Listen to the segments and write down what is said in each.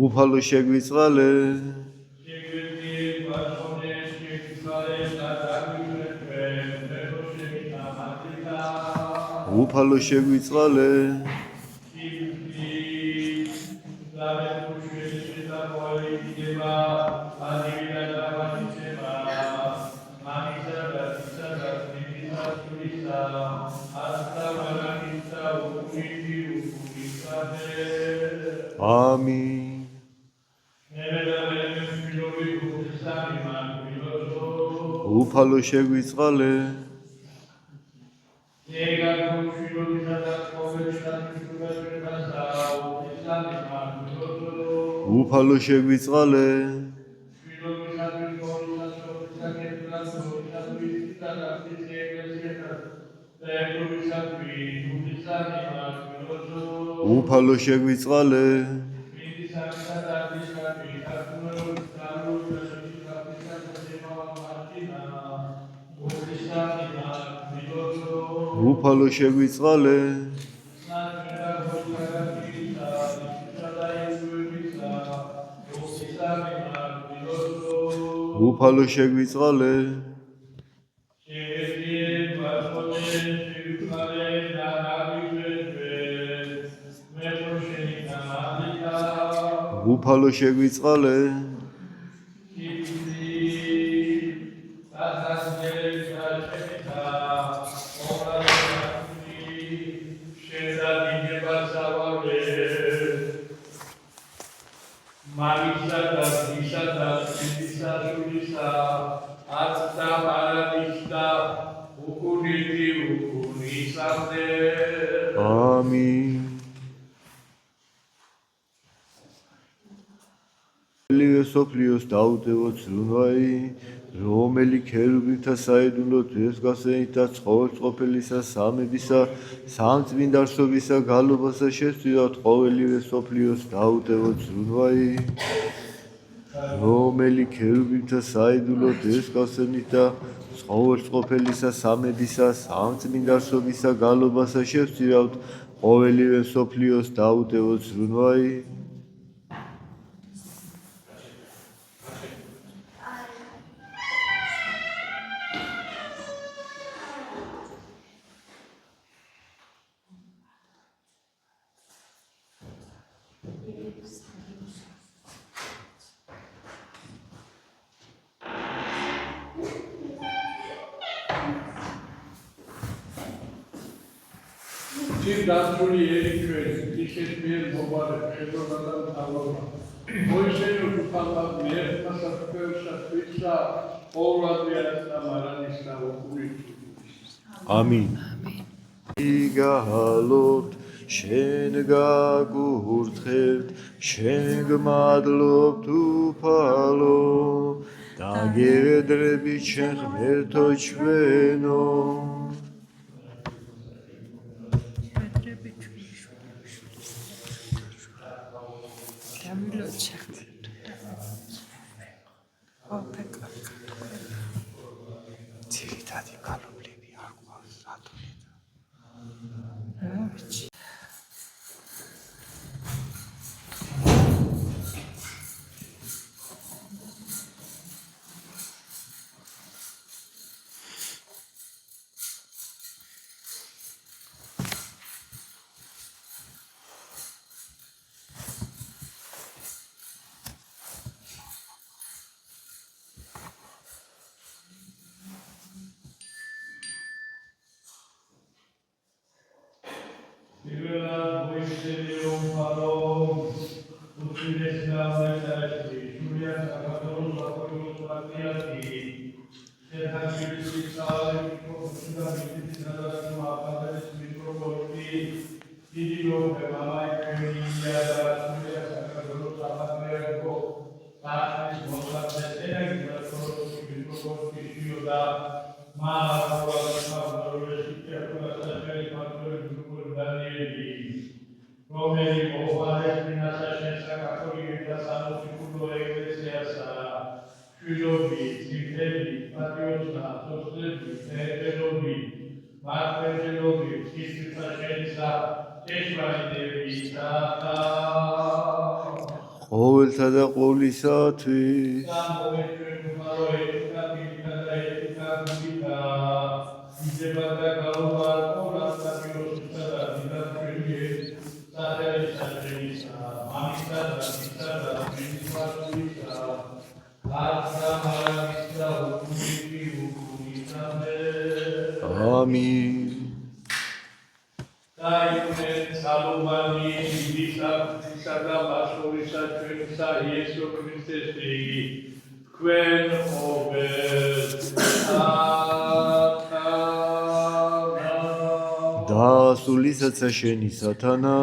უფალო შეგვიწყალე უფალო შეგვიწყალე Amin. უფალო შეგვიწყალე უფალო შეგვიწყალე უფალო შეგვიწყალე უფალო შეგვიწყალე უფალო შეგვიწყალე უფალო შეგვიწყალე Amin. Ელივე სოფლიოს დაუდევოთ ზრუნვაი, რომელი ქერუბიმთა საიდუმლო დღესგასენითა ცხოველწყობილისა სამებისა, სამწმინდარსობისა გალობასა შესწირათ ყოველივე სოფლიოს დაუდევოთ ზრუნვაი, რომელი ქერუბიმთა საიდუმლო დღესგასენითა ცხოველწყობილისა სამებისა, სამწმინდარსობისა გალობასა შესწირათ ყოველივე სოფლიოს დაუდევოთ ზრუნვაი. Dasuri elikvez, dişet bir mübarek, Pedro'dan tavlama. Moise'nin ufakla bir masakör şartıysa, oğlan yarısına maran İslam okuyun. Amin. Galot, şen gagurthet, şen gmadlop tupalo, da gedrebi çehmerto çveno. ყოველთა და ყოვლისათვის. ამინ. დაიყვნენ სალომანი ისა და მასურისა ჩვენისა იესო ქრისტესი თქვენ დაასრულისაცა შენი სათანა.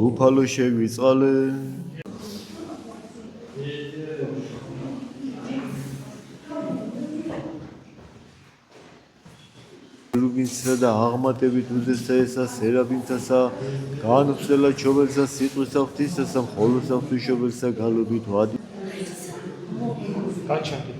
უფალო შეგვიწყალე. რუბინსა და აღმატებით უდესა ესა სერაფიმთასა განუცდელად ჩობელსა სიტყვისა ღვთისასა მხოლოსა ღვთისმშობელსა გალობით ვადი. გაჩანდი.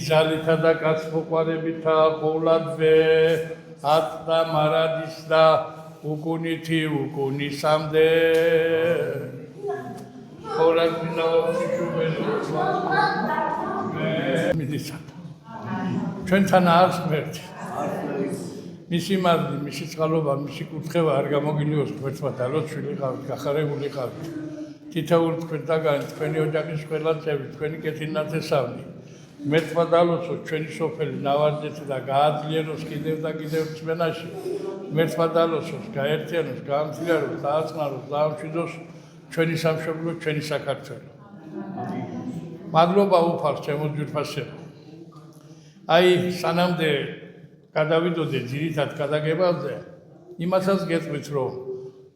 ძალითა და კაცმოყვარეებითა ყოვლადვე ათდა მარადის და უკუნითი უკუნისამდე ჩვენთან არის ღმერთი. მისი მარდი, მისი წყალობა, მისი კურთხევა არ გამოგინიოს ღმერთმა და რო შვილი ყავით, გახარებული ყავით. თითოეულ თქვენთაგანი, თქვენი ოჯახის ყველა წევრი, თქვენი კეთილნათესავი. ღმერთმა დალოცოს ჩვენი სოფელი ნავარდეთი და გააძლიეროს კიდევ და კიდევ რწმენაში. ღმერთმა დალოცოს, გაერთიანოს, გაამძლიეროს, დააწყნაროს, დაამშვიდოს ჩვენი სამშობლო, ჩვენი საქართველო. მადლობა უფალს, ჩემო ძვირფასებო. აი, სანამდე გადავიდოდე ძირითად გადაგებაზე, იმასაც გეტყვით, რომ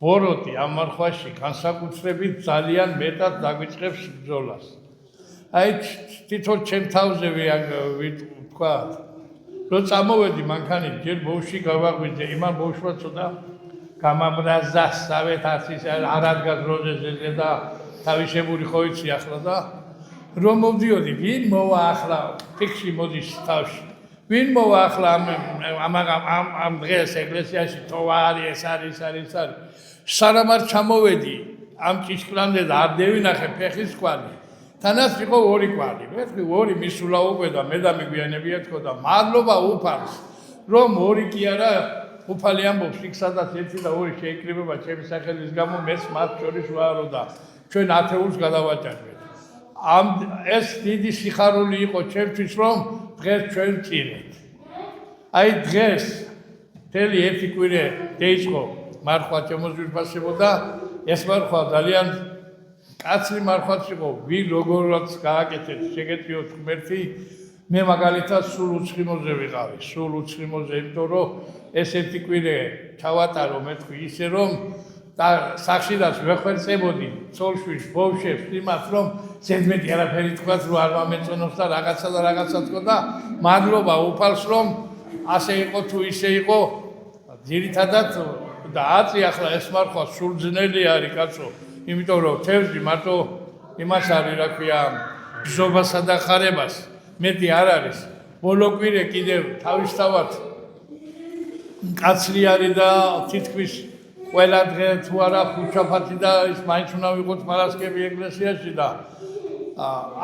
ბოროტი ამ მარხვაში განსაკუთრებით ძალიან მეტად დაგვიწყებს ბრძოლას. აი, თვითონ ჩემ თავზე ვთქვა, რომ წამოვედი მანქანით, ჯერ ბოშში გავაღვიძე, იმან ბოშმა ცოტა გამაბრაზა სავეთ ასის არ ადგას როზეზე და თავისებური ხო იცი ახლა და რომ მოვდიოდი, ვინ მოვა ახლა ფიქში მოდის თავში. ვინ მოვა ახლა ამ დღეს ეკლესიაში თოვა არის, ეს არის. სანამ არ ჩამოვედი ამ ჭიშკრამდე და არ დევინახე ფეხის კვალი. თანაც იყო ორი კვალი. მეთქი ორი მისულა უკვე და მე და მიგვიანებია თქო და მადლობა უფალს, რომ ორი კი არა უფალი ამბობს, იქ სადაც 1 და 2 შეიკრიბება ჩემი სახელის გამო, მეც მათ შორის ვარო და ჩვენ ათეულს გადავაჭარბეთ. ეს დიდი სიხარული იყო ჩემთვის, რომ დღეს ჩვენ წირეთ. აი დღეს მთელი 1 კვირე დაიწყო მარხვა შემოძვირფასებოდა, ეს მარხვა ძალიან კაცრი მარხვაც იყო, ვინ როგორაც გააკეთეთ, შეგეწიოთ ღმერთი, მე მაგალითად სულ უცხიმოზე ვიყავი, სულ უცხიმოზე, იმიტომ რომ ეს 1 კვირე ჩავატარო მე თქვი ისე რომ და სახშიდაც ვეხვერწებოდი ცოლშვილს, ბავშვებს, იმათ რომ ზედმეტი არაფერი თქვათ რომ არ მომეწონოს და რაღაცა თქო და მადლობა უფალს რომ ასე იყო თუ ისე იყო, ძირითადად და აწი ახლა ეს მარხვა სულ ძნელი არის კაცო, იმიტომ რომ თევზი მარტო იმას არის რა ქვია ბრძობასა და ხარებას მეტი არ არის. ბოლო კვირე კიდევ თავისთავად კაცრი არის და თითქმის ყველა დღე თუ არა ხუთშაბათი და ის მაინც უნდა ვიყოთ პარასკევი ეკლესიაში და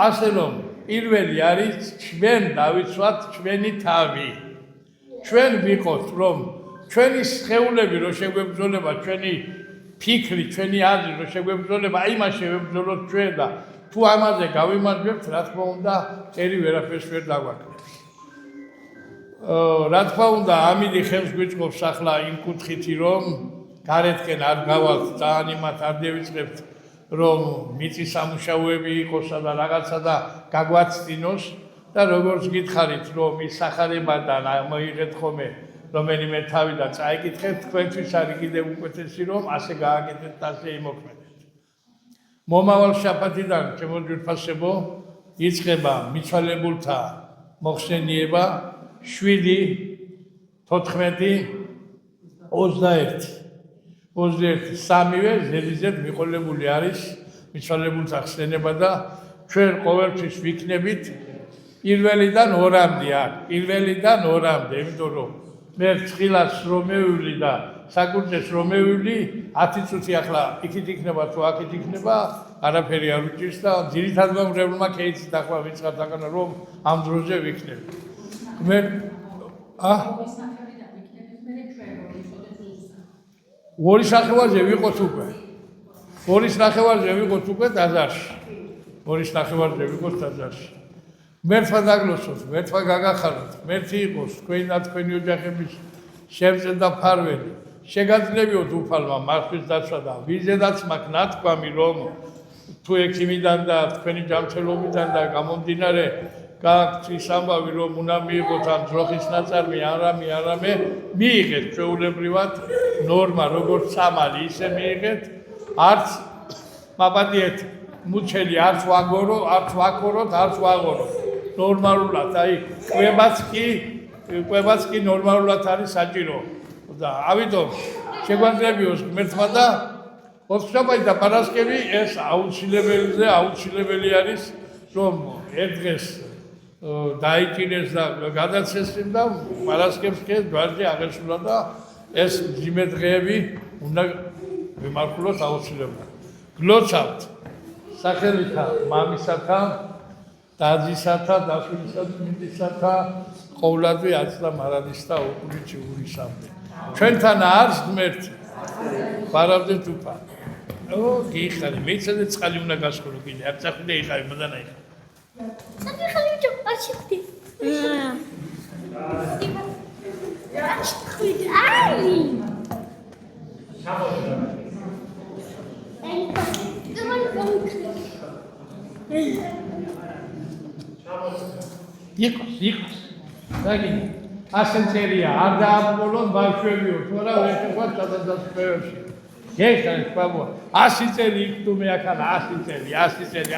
ასე რომ პირველი არის ჩვენ დავიცვათ ჩვენი თავი. ჩვენ ვიყოთ რომ ჩვენი სხეულები რო შეგვებრძოლება, ჩვენი ფიქრი, ჩვენი აზრი რო შეგვებრძოლება, აი მას შევებრძოლოთ ჩვენ და თუ ამაზე გავიმარჯვებთ, რა თქმა უნდა, წერი ვერაფერს ვერ დაგვაკლებს. რა თქმა უნდა, ამინდი ხელს გვიწყობს ახლა იმ კუთხითი, რომ გარეთკენ არ გავალთ, ძალიან იმათ არ დავიწყებთ, რომ მიწის სამუშაოები იყოსა და რაღაცა და გაგვაცდინოს და როგორც გითხარით, რომ ის სახარებადან მოიღეთ ხოლმე რომელიმე თავი და წაიკითხეთ, თქვენთვის არის კიდევ უკეთესი, რომ ასე გააკეთეთ და ასე იმოქმედეთ. მომავალ შაბათიდან შემოძვირფასებო იწყება მიცვალებულთა მოხსენიება 7, 14, 21 სამივე ზედიზედ მიყოლებული არის მიცვალებულთა ხსენება და ჩვენ ყოველთვის ვიქნებით პირველიდან 2-მდე აქ, პირველიდან 2-მდე, იმიტომ რომ მე ცხილას რომ მევივლი და საკურთხეს რომ მევივლი 10 წუთი ახლა იქით იქნება თუ აქით იქნება არაფერი არ უჭირს და ძირითადად მომრევლმა ქეიცით ახლა ვიწყებთ აკანა რომ ამ დროზე ვიქნები. მე ორი სახევაზე ვიყოთ უკვე. ორი სახევაზე ვიყოთ უკვე დაზარში. ორი სახევაზე ვიყოთ დაზარში. მერთვა დაგლოსოთ, მერთვა გაგახაროთ, მერთი იყოს თქვენი და თქვენი ოჯახების შემწე და ფარველი. შეგაძლევიოთ უფალმა მარხვის დაცვა და ვიზედაც მაქვს ნათქვამი, რომ თუ ექიმიდან და თქვენი ჯანმრთელობიდან და გამომდინარე გააქვთ ის ამბავი, რომ უნდა მიიღოთ ამ ძროხის ნაწარმი არამე მიიღეთ ჩვეულებრივად ნორმა, როგორც სამალი, ისე მიიღეთ, არც მაპატიეთ მუჩელი, არც ვაქოროთ, არც ვაღოროთ. ნორმალურად, აი, კვებაც კი ნორმალურად არის საჭირო. და ამიტომ შეგვიძლიოს ღმერთმა და ოთხშაბათი და პარასკევი ეს აუცილებელი არის, რომ ერთ დღეს დაიჭირეს და გადაცესრიმ და პარასკევს კი ჯვარზე აღესრულა და ეს მძიმე დღეები უნდა ვიმართულოთ აუცილებლად. გლოცავთ სახელითა მამისათა, დაძისათა, დასულისა და წმინდისათა, ყოვლადვე აცდა მარადის და უყურით ურისამდე. ჩვენთან არის ღმერთი, ვარავდეთ უფალ. გიხარი, მეცადე წყალი უნდა გასხურო კიდე, არ წახვიდე იხარი, მოდანა იხარი. Sabe que eu acho que Ikos. Dagi. Asenteria, ar daapolon bavშვებიო, თუ არა ვერ შეხვდათ სადაზასწრებებში. გეხარ, ბაბო. 100 წელი იქ თუ მე ახლა 100 წელი, 1000 წელი.